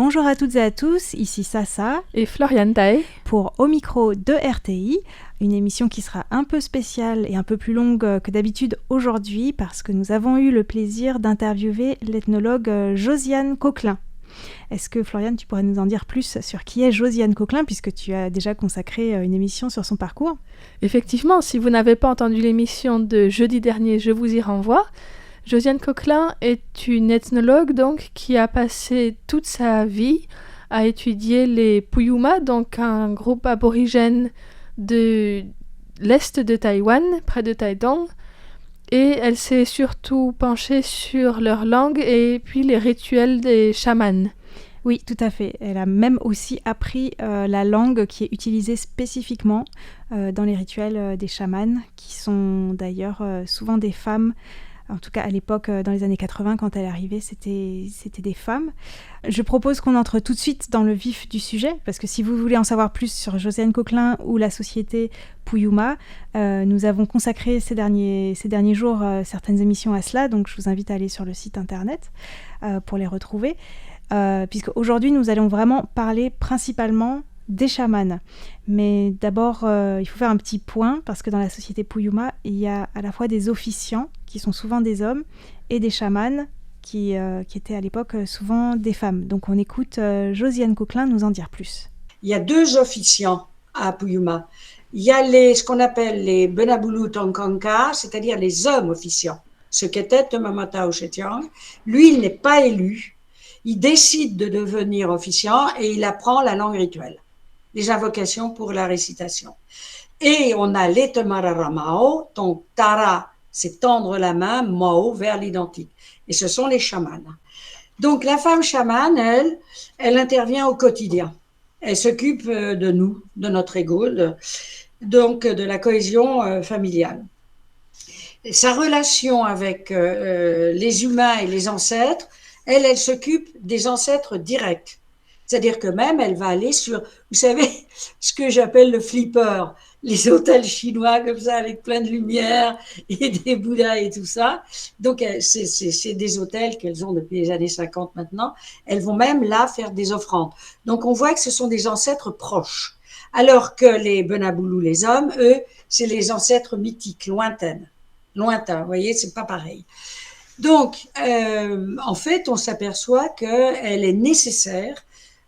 Bonjour à toutes et à tous, ici Sasa et Floriane Tae pour Au micro de RTI, une émission qui sera un peu spéciale et un peu plus longue que d'habitude aujourd'hui parce que nous avons eu le plaisir d'interviewer l'ethnologue Josiane Coquelin. Est-ce que Floriane, tu pourrais nous en dire plus sur qui est Josiane Coquelin puisque tu as déjà consacré une émission sur son parcours ? Effectivement, si vous n'avez pas entendu l'émission de jeudi dernier, je vous y renvoie. Josiane Coquelin est une ethnologue donc, qui a passé toute sa vie à étudier les Puyuma, donc un groupe aborigène de l'est de Taïwan, près de Taidong. Et elle s'est surtout penchée sur leur langue et puis les rituels des chamans. Oui, tout à fait. Elle a même aussi appris la langue qui est utilisée spécifiquement dans les rituels des chamans, qui sont d'ailleurs souvent des femmes. En tout cas, à l'époque, dans les années 80, quand elle est arrivée, c'était des femmes. Je propose qu'on entre tout de suite dans le vif du sujet, parce que si vous voulez en savoir plus sur Josiane Coquelin ou la société Puyuma, nous avons consacré ces derniers jours certaines émissions à cela, donc je vous invite à aller sur le site internet pour les retrouver, puisque aujourd'hui, nous allons vraiment parler principalement des chamans. Mais d'abord, il faut faire un petit point, parce que dans la société Puyuma, il y a à la fois des officiants, qui sont souvent des hommes, et des chamans, qui étaient à l'époque souvent des femmes. Donc on écoute Josiane Coquelin nous en dire plus. Il y a deux officiants à Puyuma. Il y a ce qu'on appelle les Benabulu Tonkanka, c'est-à-dire les hommes officiants, ce qu'était Tomamata Ochetiang. Lui, il n'est pas élu. Il décide de devenir officiant et il apprend la langue rituelle, les invocations pour la récitation. Et on a les Temararamao, donc Tara, c'est tendre la main, Mao, vers l'identique. Et ce sont les chamans. Donc la femme chamane, elle intervient au quotidien. Elle s'occupe de nous, de notre ego, donc de la cohésion familiale. Sa relation avec les humains et les ancêtres, elle s'occupe des ancêtres directs. C'est-à-dire que même, elle va aller sur, vous savez, ce que j'appelle le flipper, les hôtels chinois comme ça, avec plein de lumière et des bouddhas et tout ça. Donc, c'est des hôtels qu'elles ont depuis les années 50 maintenant. Elles vont même là faire des offrandes. Donc, on voit que ce sont des ancêtres proches. Alors que les Benabulu, les hommes, eux, c'est les ancêtres mythiques, lointains. Vous voyez, c'est pas pareil. Donc, en fait, on s'aperçoit qu'elle est nécessaire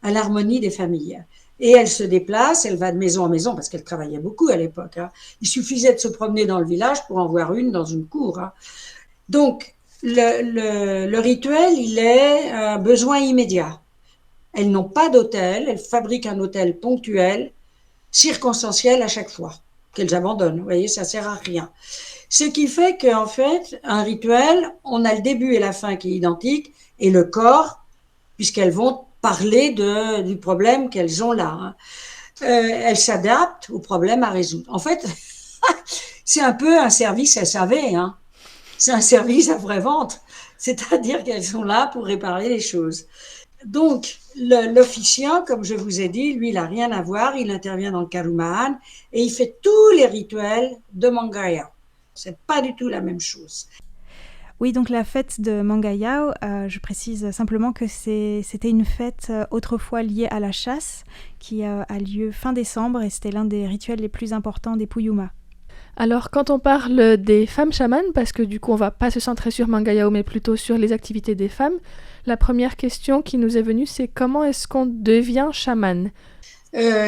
à l'harmonie des familles. Et elle se déplace, elle va de maison en maison, parce qu'elle travaillait beaucoup à l'époque. Il suffisait de se promener dans le village pour en voir une dans une cour. Donc, le rituel, il est un besoin immédiat. Elles n'ont pas d'hôtel, elles fabriquent un hôtel ponctuel, circonstanciel à chaque fois, qu'elles abandonnent. Vous voyez, ça sert à rien. Ce qui fait qu'en fait, un rituel, on a le début et la fin qui est identique, et le corps, puisqu'elles vont parler du problème qu'elles ont là. Elles s'adaptent au problème à résoudre. En fait, c'est un peu un service SAV. C'est un service à vraie vente. C'est-à-dire qu'elles sont là pour réparer les choses. Donc, l'officiant, comme je vous ai dit, lui, il n'a rien à voir. Il intervient dans le Karumaan et il fait tous les rituels de Mangaya. C'est pas du tout la même chose. Oui, donc la fête de Mangayao, je précise simplement que c'était une fête autrefois liée à la chasse qui a lieu fin décembre et c'était l'un des rituels les plus importants des Puyuma. Alors quand on parle des femmes chamanes, parce que du coup on va pas se centrer sur Mangayao mais plutôt sur les activités des femmes, la première question qui nous est venue c'est comment est-ce qu'on devient chamane ?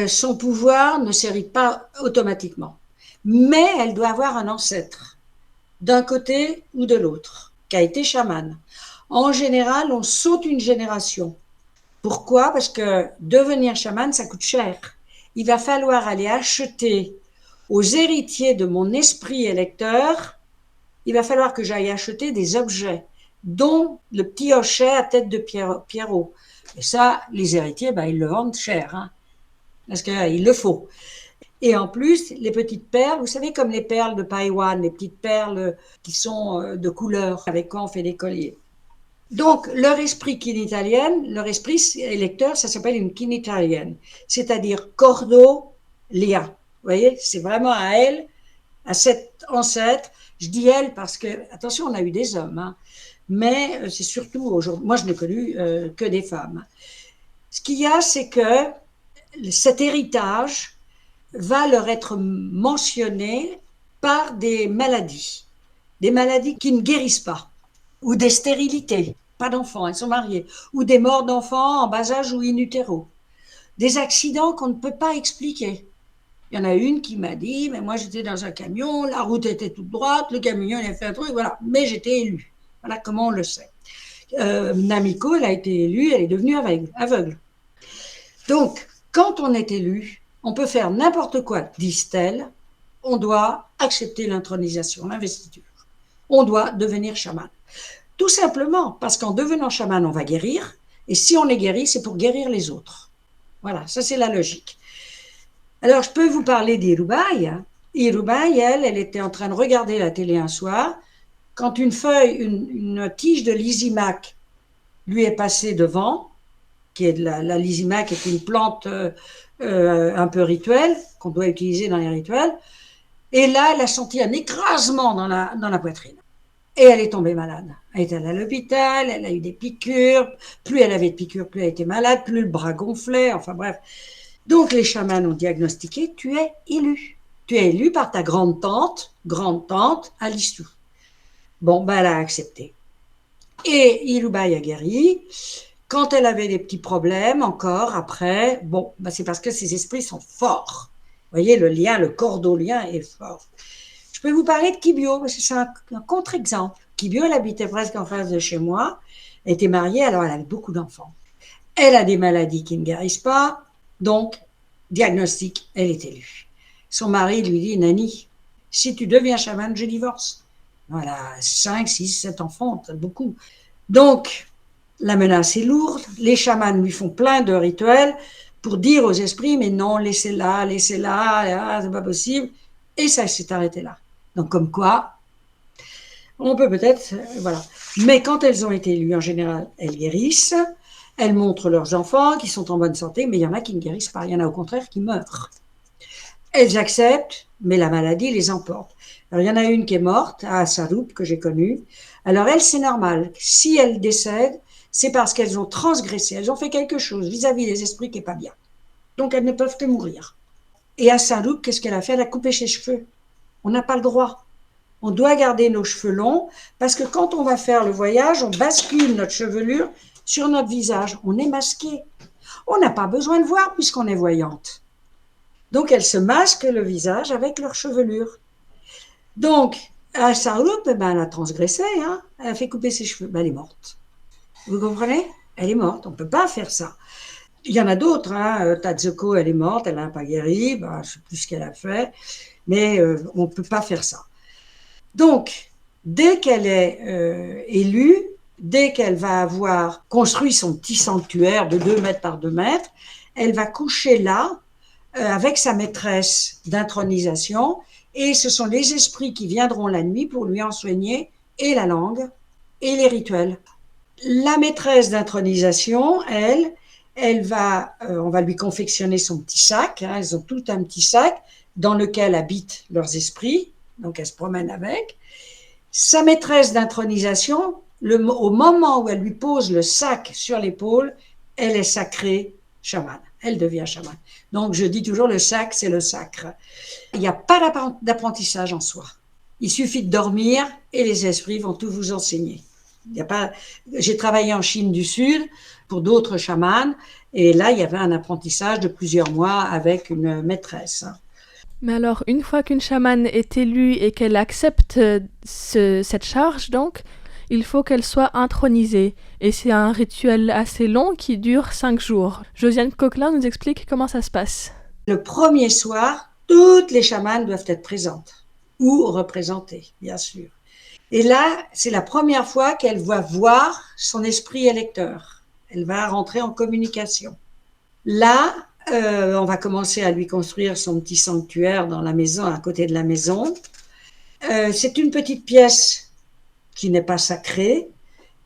Son pouvoir ne s'hérite pas automatiquement, mais elle doit avoir un ancêtre d'un côté ou de l'autre, qui a été chamane. En général, on saute une génération. Pourquoi ? Parce que devenir chamane, ça coûte cher. Il va falloir aller acheter aux héritiers de mon esprit électeur, il va falloir que j'aille acheter des objets, dont le petit hochet à tête de Pierrot. Et ça, les héritiers, ils le vendent cher, parce qu'il le faut. Et en plus, les petites perles, vous savez, comme les perles de Taïwan, les petites perles qui sont de couleur, avec quoi on fait des colliers. Donc, leur esprit kinitalienne, leur esprit électeur, ça s'appelle une kinitalienne, c'est-à-dire cordeau, lien. Vous voyez, c'est vraiment à elle, à cet ancêtre. Je dis elle parce que, attention, on a eu des hommes, mais c'est surtout aujourd'hui, moi je n'ai connu que des femmes. Ce qu'il y a, c'est que cet héritage va leur être mentionné par des maladies qui ne guérissent pas, ou des stérilités, pas d'enfants, elles sont mariées, ou des morts d'enfants en bas âge ou in utero, des accidents qu'on ne peut pas expliquer. Il y en a une qui m'a dit, mais moi j'étais dans un camion, la route était toute droite, le camion il a fait un truc, voilà, mais j'étais élue. Voilà comment on le sait. Namiko, elle a été élue, elle est devenue aveugle. Donc, quand on est élu, on peut faire n'importe quoi, disent-elles, on doit accepter l'intronisation, l'investiture. On doit devenir chaman. Tout simplement parce qu'en devenant chaman, on va guérir, et si on est guéri, c'est pour guérir les autres. Voilà, ça c'est la logique. Alors, je peux vous parler d'Irubai. Irubai, elle était en train de regarder la télé un soir, quand une tige de lysimaque lui est passée devant, qui est de la lysimaque est une plante un peu rituelle, qu'on doit utiliser dans les rituels, et là, elle a senti un écrasement dans la poitrine. Et elle est tombée malade. Elle est allée à l'hôpital, elle a eu des piqûres. Plus elle avait de piqûres, plus elle était malade, plus le bras gonflait, enfin bref. Donc les chamans ont diagnostiqué, tu es élu. Tu es élu par ta grande-tante Alistou. Bon, ben elle a accepté. Et Irubai a guéri. Quand elle avait des petits problèmes encore après, bon, ben c'est parce que ses esprits sont forts. Vous voyez, le lien, le cordolien est fort. Je peux vous parler de Kibio, parce que c'est un contre-exemple. Kibio, elle habitait presque en face de chez moi. Elle était mariée, alors elle avait beaucoup d'enfants. Elle a des maladies qui ne guérissent pas, donc, diagnostic, elle est élue. Son mari lui dit, Nani, si tu deviens chamane, je divorce. Voilà, 5, 6, 7 enfants, c'est beaucoup. Donc, la menace est lourde. Les chamans lui font plein de rituels pour dire aux esprits, mais non, laissez-la, c'est pas possible. Et ça s'est arrêté là. Donc, comme quoi, on peut peut-être, voilà. Mais quand elles ont été élues, en général, elles guérissent. Elles montrent leurs enfants qui sont en bonne santé, mais il y en a qui ne guérissent pas. Il y en a au contraire qui meurent. Elles acceptent, mais la maladie les emporte. Alors, il y en a une qui est morte, à Saroup, que j'ai connue. Alors, elle, c'est normal. Si elles décèdent, c'est parce qu'elles ont transgressé. Elles ont fait quelque chose vis-à-vis des esprits qui n'est pas bien. Donc, elles ne peuvent que mourir. Et à Saroup, qu'est-ce qu'elle a fait? Elle a coupé ses cheveux. On n'a pas le droit. On doit garder nos cheveux longs parce que quand on va faire le voyage, on bascule notre chevelure sur notre visage. On est masqué. On n'a pas besoin de voir puisqu'on est voyante. Donc, elles se masquent le visage avec leur chevelure. Donc, à Saroup, elle a transgressé. Hein. Elle a fait couper ses cheveux. Elle est morte. Vous comprenez? Elle est morte. On ne peut pas faire ça. Il y en a d'autres. Hein. Tatsuko, elle est morte. Elle n'a pas guéri. Je ne sais plus ce qu'elle a fait. Mais on ne peut pas faire ça. Donc, dès qu'elle est élue, dès qu'elle va avoir construit son petit sanctuaire de 2 mètres par 2 mètres, elle va coucher là avec sa maîtresse d'intronisation et ce sont les esprits qui viendront la nuit pour lui enseigner et la langue et les rituels. La maîtresse d'intronisation, elle va, on va lui confectionner son petit sac, hein, elles ont tout un petit sac dans lequel habitent leurs esprits, donc elle se promène avec. Sa maîtresse d'intronisation, au moment où elle lui pose le sac sur l'épaule, elle est sacrée chamane. Elle devient chamane. Donc, je dis toujours, le sac, c'est le sacre. Il n'y a pas d'apprentissage en soi. Il suffit de dormir et les esprits vont tout vous enseigner. Il y a pas... J'ai travaillé en Chine du Sud pour d'autres chamans et là, il y avait un apprentissage de plusieurs mois avec une maîtresse. Mais alors, une fois qu'une chamane est élue et qu'elle accepte cette charge, donc, il faut qu'elle soit intronisée. Et c'est un rituel assez long qui dure 5 jours. Josiane Coquelin nous explique comment ça se passe. Le premier soir, toutes les chamanes doivent être présentes ou représentées, bien sûr. Et là, c'est la première fois qu'elle va voir son esprit électeur. Elle va rentrer en communication. Là, on va commencer à lui construire son petit sanctuaire dans la maison, à côté de la maison. C'est une petite pièce qui n'est pas sacrée.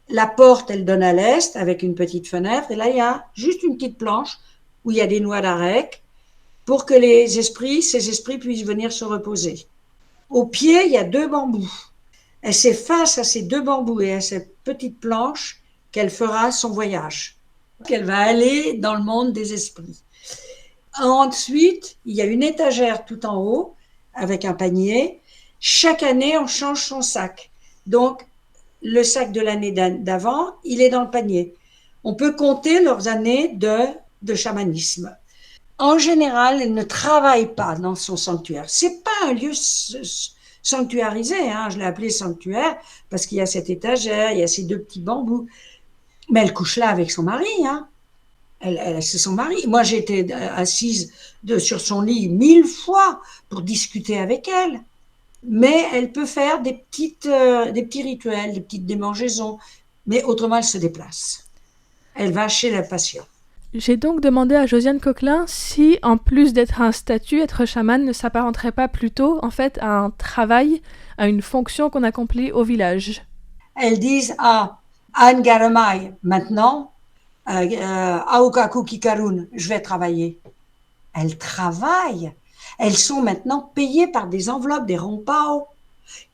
La porte, elle donne à l'est avec une petite fenêtre. Et là, il y a juste une petite planche où il y a des noix d'arec pour que ces esprits puissent venir se reposer. Au pied, il y a 2 bambous. Et c'est face à ces 2 bambous et à cette petite planche qu'elle fera son voyage. qu'elle va aller dans le monde des esprits. Ensuite, il y a une étagère tout en haut avec un panier. Chaque année, on change son sac. Donc, le sac de l'année d'avant, il est dans le panier. On peut compter leurs années de chamanisme. En général, elle ne travaille pas dans son sanctuaire. C'est pas un lieu sanctuarisé, hein. Je l'ai appelé sanctuaire parce qu'il y a cette étagère, il y a ces 2 petits bambous. Mais elle couche là avec son mari, hein. C'est son mari. Moi, j'ai été assise sur son lit 1000 fois pour discuter avec elle. Mais elle peut faire des petits rituels, des petites démangeaisons. Mais autrement, elle se déplace. Elle va chez le patient. J'ai donc demandé à Josiane Coquelin si, en plus d'être un statut, être chaman ne s'apparenterait pas plutôt, en fait, à un travail, à une fonction qu'on accomplit au village. Elles disent à Anne Garamay, maintenant, Aokaku Kikarun, je vais travailler. Elles travaillent. Elles sont maintenant payées par des enveloppes, des rompao,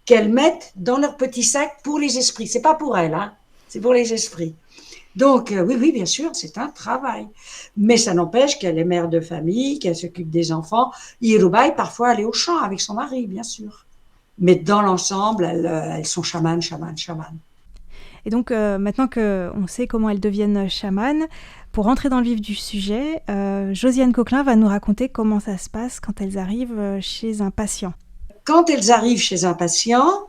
qu'elles mettent dans leur petit sac pour les esprits. C'est pas pour elles, hein, c'est pour les esprits. Donc, oui, bien sûr, c'est un travail. Mais ça n'empêche qu'elle est mère de famille, qu'elle s'occupe des enfants. Irubai, parfois, elle est au champ avec son mari, bien sûr. Mais dans l'ensemble, elles sont chamanes. Et donc, maintenant qu'on sait comment elles deviennent chamanes, pour rentrer dans le vif du sujet, Josiane Coquelin va nous raconter comment ça se passe quand elles arrivent chez un patient. Quand elles arrivent chez un patient,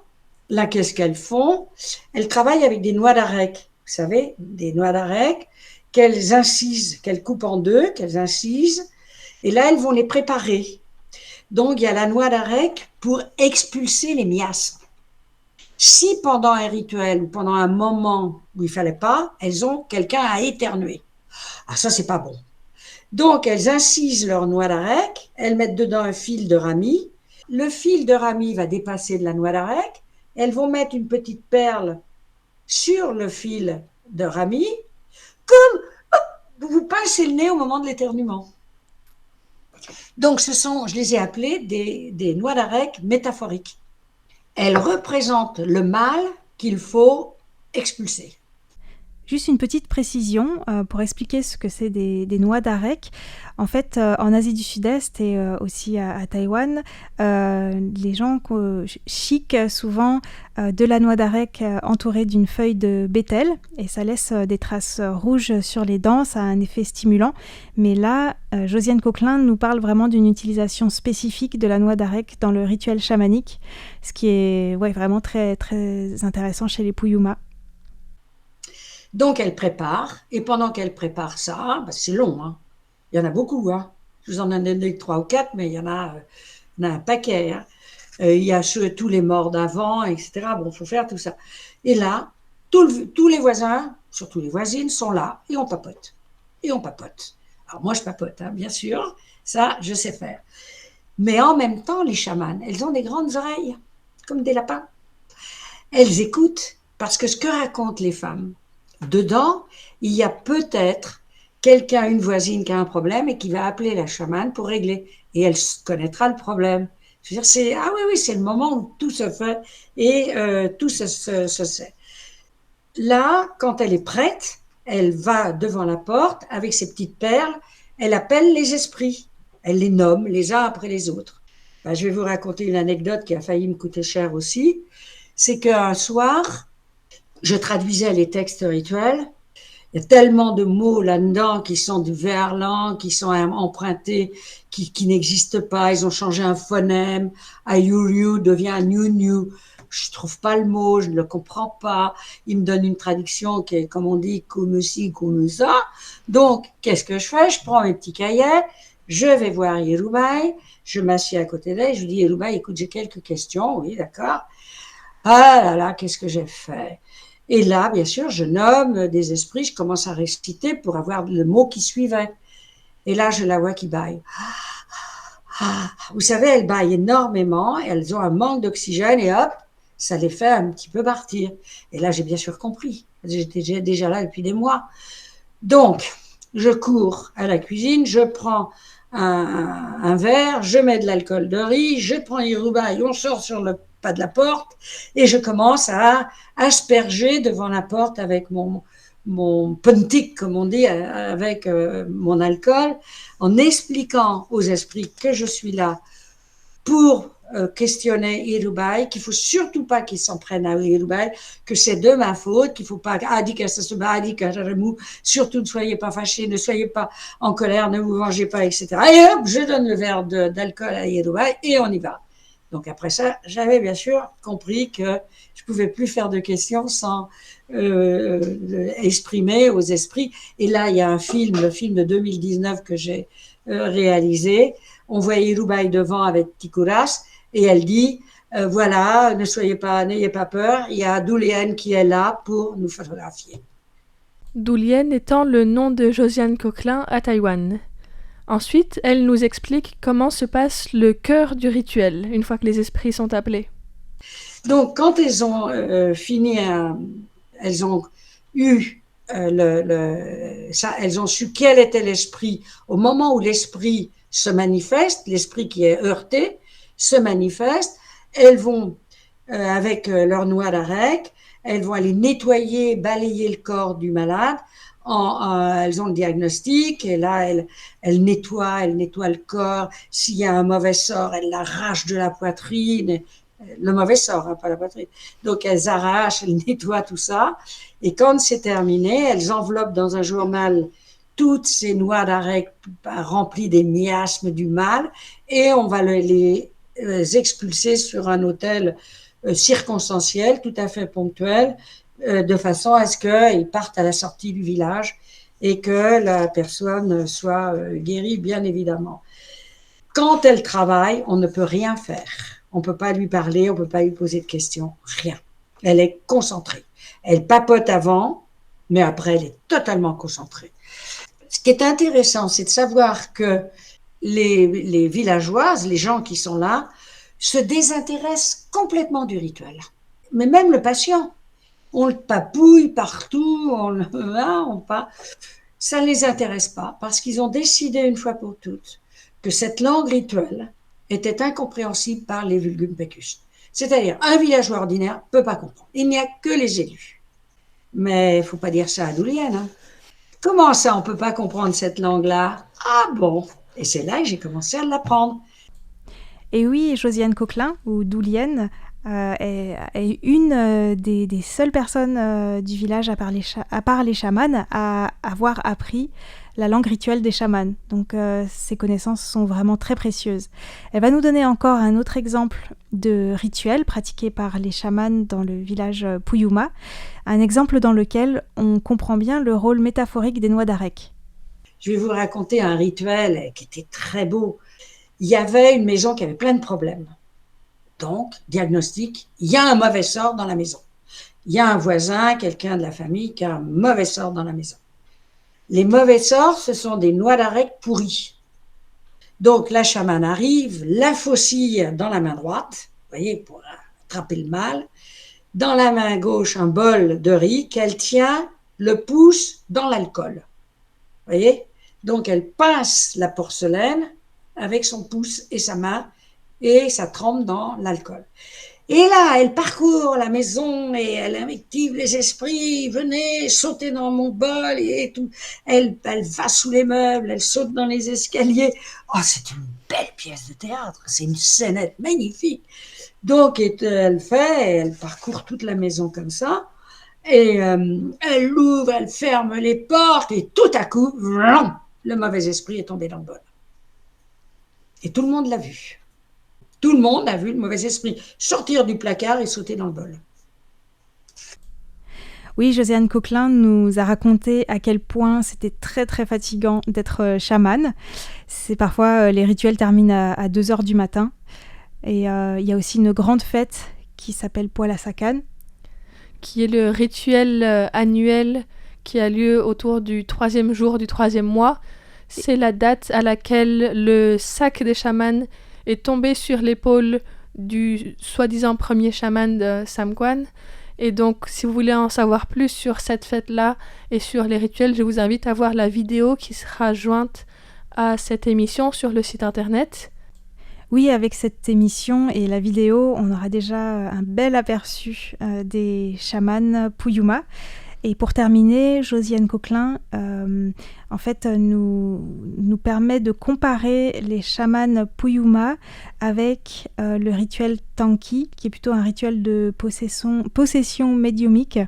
là, qu'est-ce qu'elles font? Elles travaillent avec des noix d'arec. Vous savez, des noix d'arec qu'elles incisent, qu'elles coupent en 2, qu'elles incisent. Et là, elles vont les préparer. Donc, il y a la noix d'arec pour expulser les miasmes. Si pendant un rituel ou pendant un moment où il fallait pas, elles ont quelqu'un à éternuer. Ah, ça, c'est pas bon. Donc, elles incisent leur noix d'arec, elles mettent dedans un fil de rami. Le fil de rami va dépasser de la noix d'arec. Elles vont mettre une petite perle sur le fil de rami, comme vous pincez le nez au moment de l'éternuement. Donc, je les ai appelées des noix d'arec métaphoriques. Elles représentent le mal qu'il faut expulser. Juste une petite précision pour expliquer ce que c'est des noix d'arec. En fait, en Asie du Sud-Est et aussi à Taïwan, les gens chiquent souvent de la noix d'arec entourée d'une feuille de bétel et ça laisse des traces rouges sur les dents, ça a un effet stimulant. Mais là, Josiane Coquelin nous parle vraiment d'une utilisation spécifique de la noix d'arec dans le rituel chamanique, ce qui est vraiment très, très intéressant chez les Puyuma. Donc, elle prépare, et pendant qu'elle prépare ça, c'est long, hein. Il y en a beaucoup, hein. Je vous en ai donné 3 ou 4, mais il y en a un paquet, hein. Il y a tous les morts d'avant, etc. Bon, il faut faire tout ça. Et là, tous les voisins, surtout les voisines, sont là, et on papote. Alors, moi, je papote, hein, bien sûr, ça, je sais faire. Mais en même temps, les chamanes, elles ont des grandes oreilles, comme des lapins. Elles écoutent, parce que ce que racontent les femmes, dedans, il y a peut-être quelqu'un, une voisine qui a un problème et qui va appeler la chamane pour régler. Et elle connaîtra le problème. Je veux dire, c'est le moment où tout se fait et tout se sait. Là, quand elle est prête, elle va devant la porte avec ses petites perles. Elle appelle les esprits. Elle les nomme les uns après les autres. Je vais vous raconter une anecdote qui a failli me coûter cher aussi. C'est qu'un soir, je traduisais les textes rituels. Il y a tellement de mots là-dedans qui sont du verlan, qui sont empruntés, qui n'existent pas. Ils ont changé un phonème. Ayuriu devient Niu. Je trouve pas le mot, je ne le comprends pas. Il me donne une traduction qui est, comme on dit, kumusi, kumusa. Donc, qu'est-ce que je fais? Je prends mes petits cahiers, je vais voir Irubai, je m'assieds à côté d'elle, je lui dis, Irubai, écoute, j'ai quelques questions. Oui, d'accord. Ah là là, qu'est-ce que j'ai fait? Et là, bien sûr, je nomme des esprits, je commence à réciter pour avoir le mot qui suivait. Et là, je la vois qui bâille. Vous savez, elles bâillent énormément, elles ont un manque d'oxygène et hop, ça les fait un petit peu partir. Et là, j'ai bien sûr compris. J'étais déjà là depuis des mois. Donc, je cours à la cuisine, je prends un verre, je mets de l'alcool de riz, je prends Irubai, on sort sur le pas de la porte et je commence à asperger devant la porte avec mon mon puntik, comme on dit, avec mon alcool, en expliquant aux esprits que je suis là pour questionner Irubai, qu'il faut surtout pas qu'ils s'en prennent à Irubai, que c'est de ma faute, qu'il faut pas, surtout ne soyez pas fâchés, ne soyez pas en colère, ne vous vengez pas, etc. Et hop, je donne le verre d'alcool à Irubai et on y va. Donc après ça, j'avais bien sûr compris que je pouvais plus faire de questions sans exprimer aux esprits. Et là, il y a un film, le film de 2019 que j'ai réalisé. On voit Irubai devant avec Tikuras et elle dit voilà, n'ayez pas peur, il y a Dulien qui est là pour nous photographier. Dulien étant le nom de Josiane Coquelin à Taïwan. Ensuite, elle nous explique comment se passe le cœur du rituel, une fois que les esprits sont appelés. Donc, quand elles ont fini, elles ont eu elles ont su quel était l'esprit au moment où l'esprit se manifeste, l'esprit qui est heurté se manifeste. Elles vont, avec leur noix d'arec, elles vont aller nettoyer, balayer le corps du malade. Elles ont le diagnostic et là, elles nettoient le corps. S'il y a un mauvais sort, elles l'arrachent de la poitrine. Le mauvais sort, hein, pas la poitrine. Donc, elles arrachent, elles nettoient tout ça. Et quand c'est terminé, elles enveloppent dans un journal toutes ces noix d'arec remplies des miasmes du mal et on va les expulser sur un autel circonstanciel, tout à fait ponctuel, de façon à ce qu'ils partent à la sortie du village et que la personne soit guérie, bien évidemment. Quand elle travaille, on ne peut rien faire. On ne peut pas lui parler, on ne peut pas lui poser de questions, rien. Elle est concentrée. Elle papote avant, mais après, elle est totalement concentrée. Ce qui est intéressant, c'est de savoir que les villageoises, les gens qui sont là, se désintéressent complètement du rituel. Mais même le patient, on le papouille partout, ça ne les intéresse pas parce qu'ils ont décidé une fois pour toutes que cette langue rituelle était incompréhensible par les vulgum pecus. C'est-à-dire, un villageois ordinaire ne peut pas comprendre. Il n'y a que les élus. Mais il ne faut pas dire ça à Dulien. Hein. Comment ça, on ne peut pas comprendre cette langue-là? Ah bon. Et c'est là que j'ai commencé à l'apprendre. Et oui, Josiane Coquelin, ou Dulien, est une des seules personnes du village, à part les chamans, à avoir appris la langue rituelle des chamans. Donc ces connaissances sont vraiment très précieuses. Elle va nous donner encore un autre exemple de rituel pratiqué par les chamans dans le village Puyuma, un exemple dans lequel on comprend bien le rôle métaphorique des noix d'arec. Je vais vous raconter un rituel qui était très beau. Il y avait une maison qui avait plein de problèmes. Donc, diagnostic, il y a un mauvais sort dans la maison. Il y a un voisin, quelqu'un de la famille qui a un mauvais sort dans la maison. Les mauvais sorts, ce sont des noix d'arec pourries. Donc, la chamane arrive, la faucille dans la main droite, vous voyez, pour attraper le mal. Dans la main gauche, un bol de riz qu'elle tient le pouce dans l'alcool. Vous voyez? Donc, elle pince la porcelaine avec son pouce et sa main et ça trempe dans l'alcool. Et là, elle parcourt la maison et elle invective les esprits, venez, sautez dans mon bol et tout. Elle va sous les meubles, elle saute dans les escaliers. Oh, c'est une belle pièce de théâtre, c'est une scénette magnifique. Donc, elle parcourt toute la maison comme ça et elle ouvre, elle ferme les portes et tout à coup, le mauvais esprit est tombé dans le bol. Et tout le monde l'a vu. Tout le monde a vu le mauvais esprit sortir du placard et sauter dans le bol. Oui, Josiane Coquelin nous a raconté à quel point c'était très très fatigant d'être chamane. C'est parfois les rituels terminent à 2h du matin. Et il y a aussi une grande fête qui s'appelle Pualasakan, qui est le rituel annuel qui a lieu autour du 3e jour du 3e mois. C'est la date à laquelle le sac des chamans est tombé sur l'épaule du soi-disant premier chaman de Samguan. Et donc, si vous voulez en savoir plus sur cette fête-là et sur les rituels, je vous invite à voir la vidéo qui sera jointe à cette émission sur le site internet. Oui, avec cette émission et la vidéo, on aura déjà un bel aperçu des chamans Puyuma. Et pour terminer, Josiane Coquelin, en fait, nous permet de comparer les chamans Puyuma avec le rituel Tanki, qui est plutôt un rituel de possession médiumique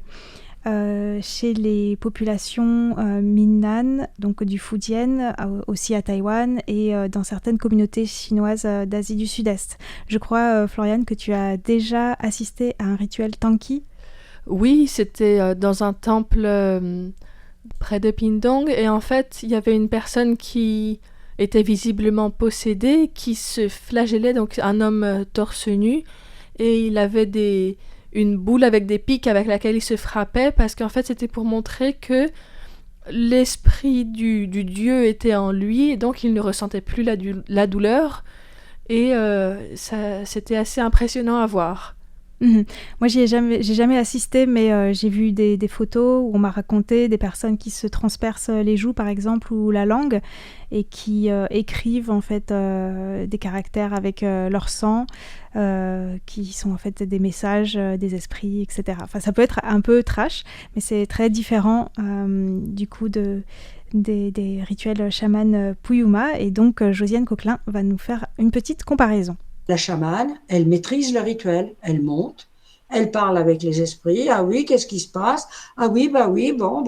chez les populations Minnan, donc du Fujian, aussi à Taïwan, et dans certaines communautés chinoises d'Asie du Sud-Est. Je crois, Floriane, que tu as déjà assisté à un rituel Tanki. Oui, c'était dans un temple près de Pindong, et en fait, il y avait une personne qui était visiblement possédée, qui se flagellait, donc un homme torse nu, et il avait une boule avec des pics avec laquelle il se frappait, parce qu'en fait, c'était pour montrer que l'esprit du dieu était en lui, et donc il ne ressentait plus la douleur, et c'était assez impressionnant à voir. Moi, j'ai jamais assisté, mais j'ai vu des photos où on m'a raconté des personnes qui se transpercent les joues, par exemple, ou la langue, et qui écrivent en fait des caractères avec leur sang, qui sont en fait des messages des esprits, etc. Enfin, ça peut être un peu trash, mais c'est très différent du coup des rituels chamans Puyuma. Et donc, Josiane Coquelin va nous faire une petite comparaison. La chamane, elle maîtrise le rituel, elle monte, elle parle avec les esprits. Ah oui, qu'est-ce qui se passe? Ah oui, bon,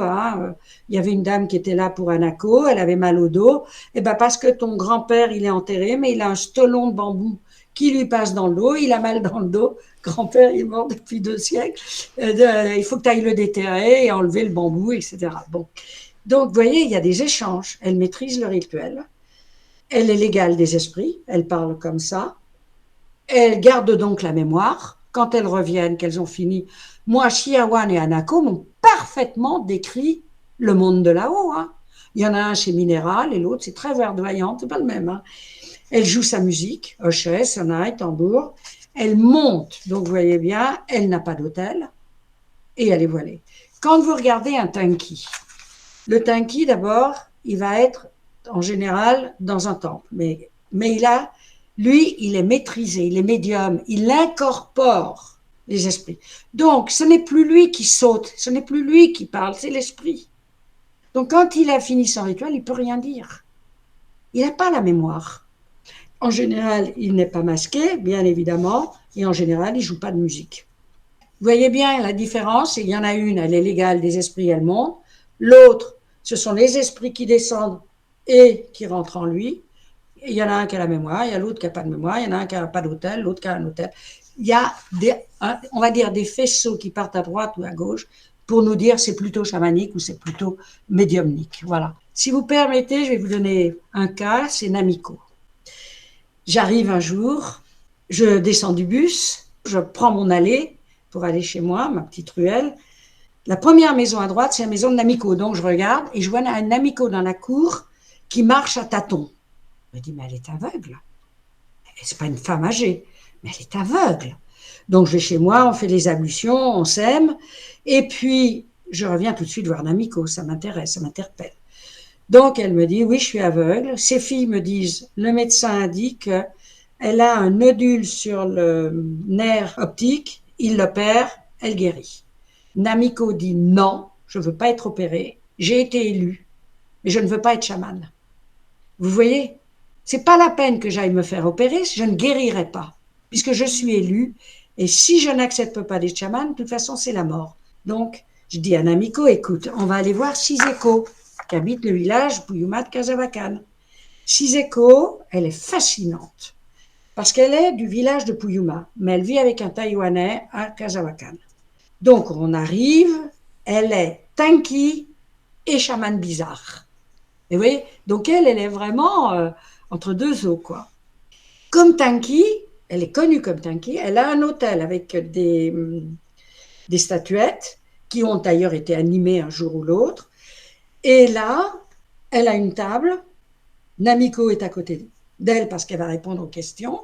il y avait une dame qui était là pour Anako, elle avait mal au dos. Eh ben, parce que ton grand-père, il est enterré, mais il a un stolon de bambou qui lui passe dans le dos, il a mal dans le dos. Grand-père, il est mort depuis 2 siècles. Il faut que tu ailles le déterrer et enlever le bambou, etc. Bon. Donc, vous voyez, il y a des échanges. Elle maîtrise le rituel. Elle est l'égale des esprits, elle parle comme ça. Elles gardent donc la mémoire. Quand elles reviennent, qu'elles ont fini. Moi, Chiawan et Anako m'ont parfaitement décrit le monde de là-haut. Hein. Il y en a un chez Minéral et l'autre, c'est très verdoyant, c'est pas le même. Hein. Elle joue sa musique, hochet, sonnaille, tambour. Elle monte, donc vous voyez bien, elle n'a pas d'hôtel et elle est voilée. Quand vous regardez un tanki, le tanki, d'abord, il va être en général dans un temple, mais lui, il est maîtrisé, il est médium, il incorpore les esprits. Donc, ce n'est plus lui qui saute, ce n'est plus lui qui parle, c'est l'esprit. Donc, quand il a fini son rituel, il ne peut rien dire. Il n'a pas la mémoire. En général, il n'est pas masqué, bien évidemment, et en général, il ne joue pas de musique. Vous voyez bien la différence, il y en a une, elle est légale des esprits, elle monte. L'autre, ce sont les esprits qui descendent et qui rentrent en lui. Il y en a un qui a la mémoire, il y a l'autre qui n'a pas de mémoire, il y en a un qui n'a pas d'hôtel, l'autre qui a un hôtel. Il y a on va dire des faisceaux qui partent à droite ou à gauche pour nous dire c'est plutôt chamanique ou c'est plutôt médiumnique. Voilà. Si vous permettez, je vais vous donner un cas, c'est Namiko. J'arrive un jour, je descends du bus, je prends mon allée pour aller chez moi, ma petite ruelle. La première maison à droite, c'est la maison de Namiko. Donc je regarde et je vois un Namiko dans la cour qui marche à tâtons. Je me dis, mais elle est aveugle. C'est pas une femme âgée, mais elle est aveugle. Donc je vais chez moi, on fait les ablutions, on s'aime, et puis je reviens tout de suite voir Namiko, ça m'intéresse, ça m'interpelle. Donc elle me dit, oui, je suis aveugle. Ses filles me disent, le médecin indique qu'elle a un nodule sur le nerf optique, il l'opère, elle guérit. Namiko dit, non, je ne veux pas être opérée, j'ai été élue, mais je ne veux pas être chamane. Vous voyez ? C'est pas la peine que j'aille me faire opérer, je ne guérirai pas, puisque je suis élue, et si je n'accepte pas d'être chamane, de toute façon, c'est la mort. Donc, je dis à Namiko, écoute, on va aller voir Siseko, qui habite le village Puyuma de Casavacan. Siseko, elle est fascinante, parce qu'elle est du village de Puyuma, mais elle vit avec un Taïwanais à Casavacan. Donc, on arrive, elle est tanki et chamane bizarre. Et vous voyez, donc elle est vraiment entre deux eaux, quoi. Comme Tanki, elle est connue comme Tanki, elle a un hôtel avec des statuettes qui ont d'ailleurs été animées un jour ou l'autre. Et là, elle a une table, Namiko est à côté d'elle parce qu'elle va répondre aux questions.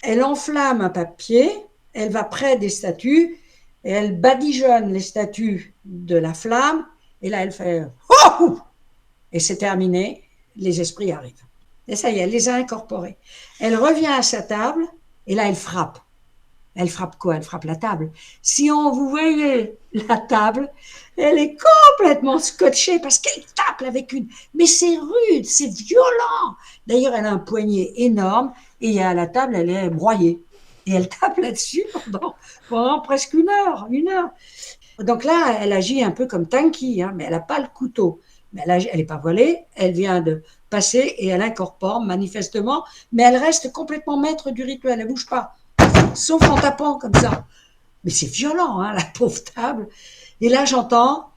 Elle enflamme un papier, elle va près des statues et elle badigeonne les statues de la flamme. Et là, elle fait « Oh !» Et c'est terminé, les esprits arrivent. Et ça y est, elle les a incorporés. Elle revient à sa table, et là, elle frappe. Elle frappe quoi? Elle frappe la table. Si on vous voyait la table, elle est complètement scotchée parce qu'elle tape avec une... Mais c'est rude, c'est violent. D'ailleurs, elle a un poignet énorme et à la table, elle est broyée. Et elle tape là-dessus pendant presque une heure. Donc là, elle agit un peu comme Tanky, hein, mais elle n'a pas le couteau. Mais elle n'est pas voilée, elle vient de passer et elle incorpore manifestement, mais elle reste complètement maître du rituel, elle ne bouge pas, sauf en tapant comme ça. Mais c'est violent, hein, la pauvre table. Et là, j'entends,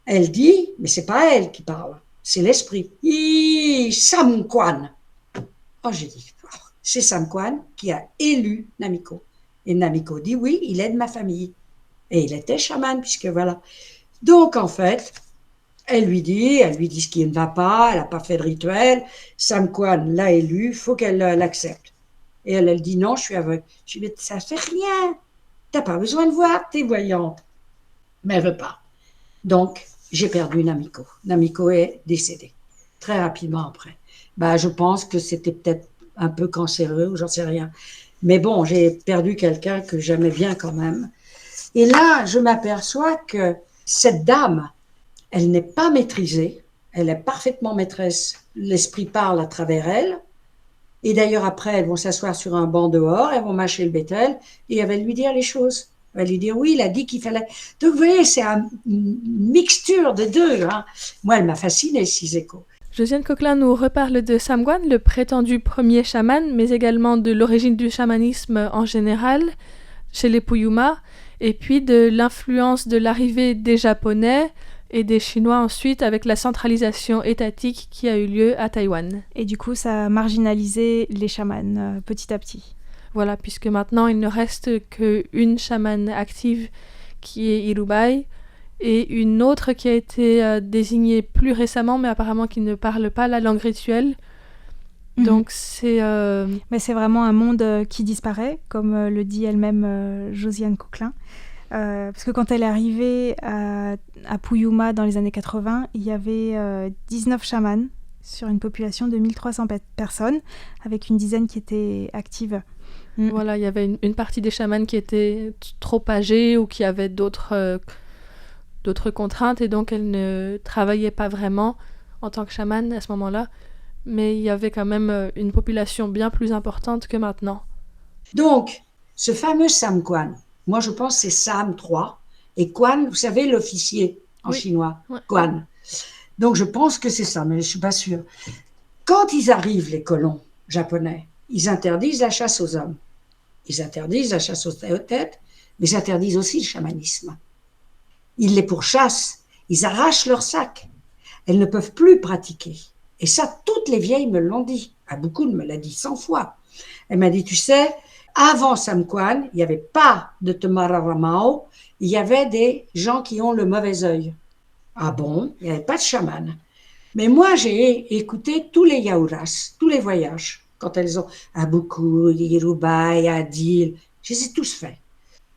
elle dit, mais c'est pas elle qui parle, c'est l'esprit. Samquan. Oh, j'ai dit, c'est Samquan qui a élu Namiko. Et Namiko dit, oui, il est de ma famille. Et il était chaman, puisque voilà. Donc, en fait, elle lui dit ce qui ne va pas, elle n'a pas fait de rituel, Samquan l'a élu, il faut qu'elle l'accepte. Et elle dit non, je suis aveugle. Je lui dis, ça fait rien, t'as pas besoin de voir, t'es voyante. Mais elle veut pas. Donc, j'ai perdu Namiko. Namiko est décédée, très rapidement après. Je pense que c'était peut-être un peu cancéreux, ou j'en sais rien. Mais bon, j'ai perdu quelqu'un que j'aimais bien quand même. Et là, je m'aperçois que cette dame, elle n'est pas maîtrisée, elle est parfaitement maîtresse, l'esprit parle à travers elle, et d'ailleurs après, elles vont s'asseoir sur un banc dehors, elles vont mâcher le bétel, et elle va lui dire les choses. Elle va lui dire, oui, il a dit qu'il fallait... Donc vous voyez, c'est une mixture de deux. Hein. Moi, elle m'a fascinée, Siseko. Josiane Coquelin nous reparle de Samquan, le prétendu premier chaman, mais également de l'origine du chamanisme en général, chez les Puyuma, et puis de l'influence de l'arrivée des Japonais et des Chinois ensuite avec la centralisation étatique qui a eu lieu à Taïwan. Et du coup, ça a marginalisé les chamans petit à petit. Voilà, puisque maintenant il ne reste qu'une chamane active qui est Irubai et une autre qui a été désignée plus récemment, mais apparemment qui ne parle pas la langue rituelle. Donc c'est... Mais c'est vraiment un monde qui disparaît, comme le dit elle-même Josiane Coquelin. Parce que quand elle est arrivée à Puyuma dans les années 80, il y avait 19 chamans sur une population de 1300 personnes, avec une dizaine qui étaient actives. Voilà, il y avait une partie des chamans qui étaient trop âgés ou qui avaient d'autres contraintes, et donc elles ne travaillaient pas vraiment en tant que chaman à ce moment-là. Mais il y avait quand même une population bien plus importante que maintenant. Donc, ce fameux Samquan, moi je pense que c'est Sam 3, et Quan, vous savez, l'officier en chinois, Quan. Donc je pense que c'est ça, mais je ne suis pas sûre. Quand ils arrivent, les colons japonais, ils interdisent la chasse aux hommes, ils interdisent la chasse aux têtes, mais ils interdisent aussi le chamanisme. Ils les pourchassent, ils arrachent leurs sacs, elles ne peuvent plus pratiquer. Et ça, toutes les vieilles me l'ont dit. Beaucoup me l'a dit 100 fois. Elle m'a dit, tu sais, avant Samquan, il n'y avait pas de Temararamao, il y avait des gens qui ont le mauvais œil. Ah bon? Il n'y avait pas de chaman. Mais moi, j'ai écouté tous les yaouras, tous les voyages, quand elles ont à Buku, Irubai, Adil, je les ai tous faits.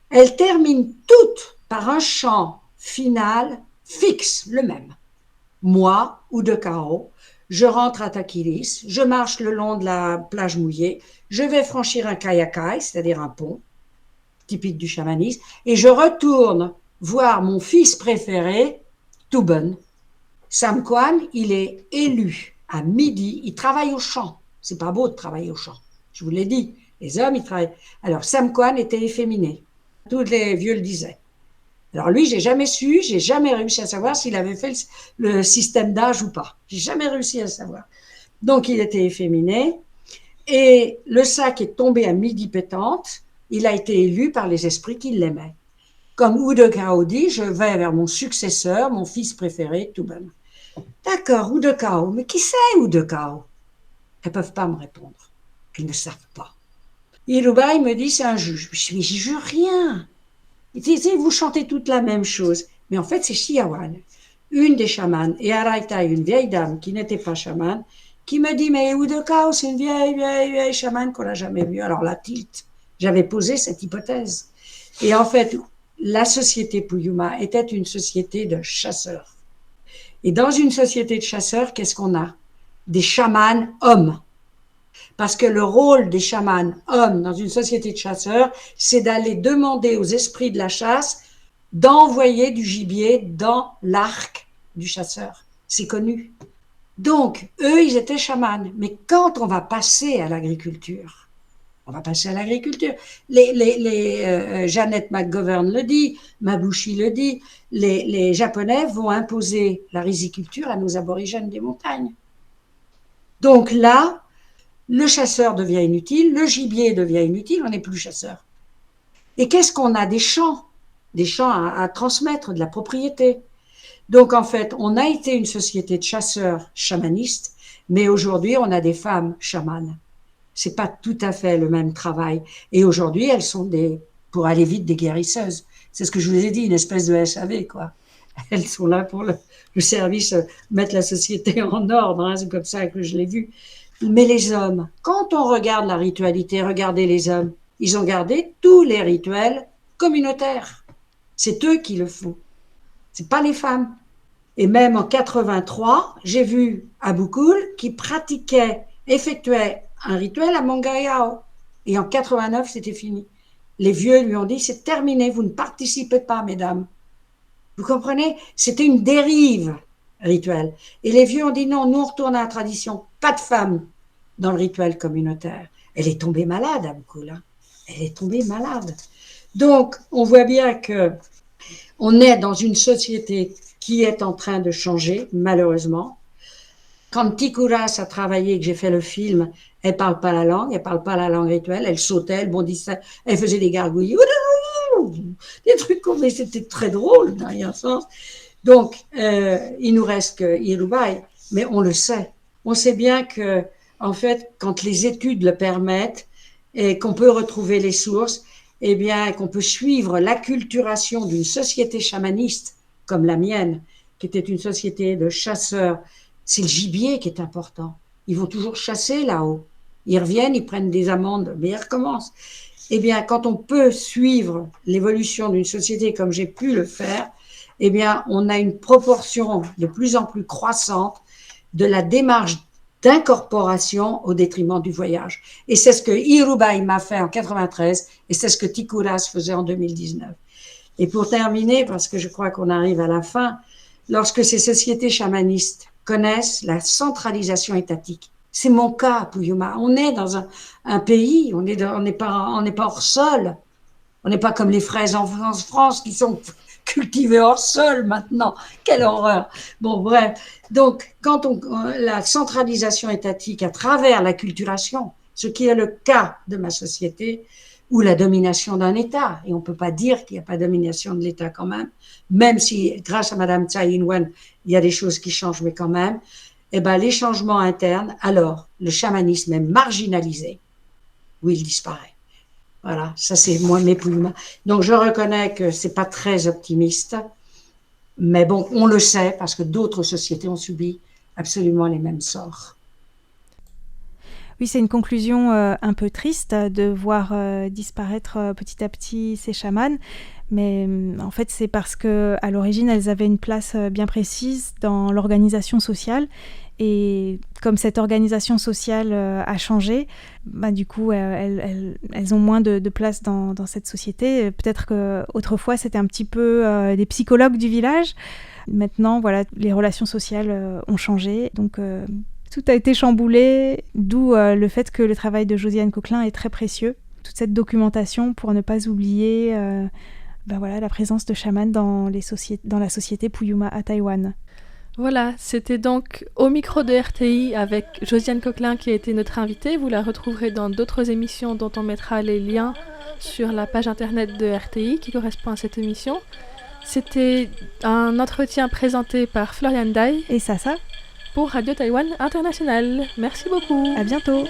Elles terminent toutes par un chant final fixe, le même. Moi, Udokao, je rentre à Takiris, je marche le long de la plage mouillée, je vais franchir un kayakai, c'est-à-dire un pont, typique du chamanisme, et je retourne voir mon fils préféré, Tuben. Samquan, il est élu à midi, il travaille au champ. C'est pas beau de travailler au champ, je vous l'ai dit. Les hommes, ils travaillent. Alors, Samquan était efféminé. Tous les vieux le disaient. Alors lui, j'ai jamais réussi à savoir s'il avait fait le système d'âge ou pas. J'ai jamais réussi à savoir. Donc, il était efféminé et le sac est tombé à midi pétante. Il a été élu par les esprits qui l'aimaient. Comme Udokao dit, je vais vers mon successeur, mon fils préféré, Tuben. D'accord, Udokao. Mais qui c'est Udokao? Elles ne peuvent pas me répondre. Elles ne savent pas. Irubai me dit, c'est un juge. Je dis, j'y jure rien. Vous chantez toute la même chose. Mais en fait, c'est Chiawan, une des chamanes, et Araita, une vieille dame qui n'était pas chamane, qui me dit, mais Udokao, c'est une vieille chamane qu'on n'a jamais vue. Alors la tilt, j'avais posé cette hypothèse. Et en fait, la société Puyuma était une société de chasseurs. Et dans une société de chasseurs, qu'est-ce qu'on a? Des chamans hommes. Parce que le rôle des chamans hommes dans une société de chasseurs, c'est d'aller demander aux esprits de la chasse d'envoyer du gibier dans l'arc du chasseur. C'est connu. Donc, eux, ils étaient chamans. Mais quand on va passer à l'agriculture, Jeannette McGovern le dit, Mabuchi le dit, les Japonais vont imposer la riziculture à nos aborigènes des montagnes. Donc là, le chasseur devient inutile, le gibier devient inutile, on n'est plus chasseur. Et qu'est-ce qu'on a? Des champs à transmettre, de la propriété. Donc en fait, on a été une société de chasseurs chamanistes, mais aujourd'hui, on a des femmes chamanes. C'est pas tout à fait le même travail. Et aujourd'hui, elles sont pour aller vite, des guérisseuses. C'est ce que je vous ai dit, une espèce de SAV, quoi. Elles sont là pour le service, mettre la société en ordre, hein, c'est comme ça que je l'ai vu. Mais les hommes, quand on regarde la ritualité, regardez les hommes, ils ont gardé tous les rituels communautaires. C'est eux qui le font. C'est pas les femmes. Et même en 83, j'ai vu Abou Koul qui effectuait un rituel à Mongayao. Et en 89, c'était fini. Les vieux lui ont dit, c'est terminé, vous ne participez pas, mesdames. Vous comprenez? C'était une dérive rituelle. Et les vieux ont dit, non, nous on retourne à la tradition. Pas de femmes dans le rituel communautaire. Elle est tombée malade, Abou Koul. Hein. Elle est tombée malade. Donc, on voit bien que on est dans une société qui est en train de changer, malheureusement. Quand Tikuras a travaillé, que j'ai fait le film, elle parle pas la langue rituelle, elle sautait, elle bondissait, elle faisait des gargouilles, des trucs comme, mais c'était très drôle, dans un sens. Donc, il nous reste que Irubai, mais on le sait. On sait bien que, en fait, quand les études le permettent et qu'on peut retrouver les sources, eh bien, qu'on peut suivre l'acculturation d'une société chamaniste comme la mienne, qui était une société de chasseurs. C'est le gibier qui est important. Ils vont toujours chasser là-haut. Ils reviennent, ils prennent des amendes, mais ils recommencent. Eh bien, quand on peut suivre l'évolution d'une société comme j'ai pu le faire, eh bien, on a une proportion de plus en plus croissante de la démarche d'incorporation au détriment du voyage. Et c'est ce que Irubai m'a fait en 93 et c'est ce que Tikuras faisait en 2019. Et pour terminer, parce que je crois qu'on arrive à la fin, lorsque ces sociétés chamanistes connaissent la centralisation étatique, c'est mon cas, Puyuma. On est dans un pays, on n'est pas hors sol. On n'est pas comme les fraises en France qui sont cultivées hors sol maintenant. Quelle horreur. Bon, bref. Donc, quand la centralisation étatique à travers la culturation, ce qui est le cas de ma société, ou la domination d'un État, et on ne peut pas dire qu'il n'y a pas de domination de l'État quand même si, grâce à Madame Tsai Ing-wen, il y a des choses qui changent, mais quand même, eh ben, les changements internes, alors, le chamanisme est marginalisé, ou il disparaît. Voilà, ça c'est moi mes Puyuma. Donc je reconnais que c'est pas très optimiste, mais bon, on le sait parce que d'autres sociétés ont subi absolument les mêmes sorts. Oui, c'est une conclusion un peu triste de voir disparaître petit à petit ces chamans, mais en fait c'est parce que à l'origine elles avaient une place bien précise dans l'organisation sociale. Et comme cette organisation sociale a changé, bah, du coup, elles ont moins de place dans cette société. Peut-être qu'autrefois, c'était un petit peu des psychologues du village. Maintenant, voilà, les relations sociales ont changé. Donc, tout a été chamboulé, d'où le fait que le travail de Josiane Coquelin est très précieux. Toute cette documentation pour ne pas oublier voilà, la présence de chamans dans la société Puyuma à Taïwan. Voilà, c'était donc au micro de RTI avec Josiane Coquelin qui a été notre invitée. Vous la retrouverez dans d'autres émissions dont on mettra les liens sur la page internet de RTI qui correspond à cette émission. C'était un entretien présenté par Florian Dai et Sasa pour Radio Taïwan International. Merci beaucoup. À bientôt.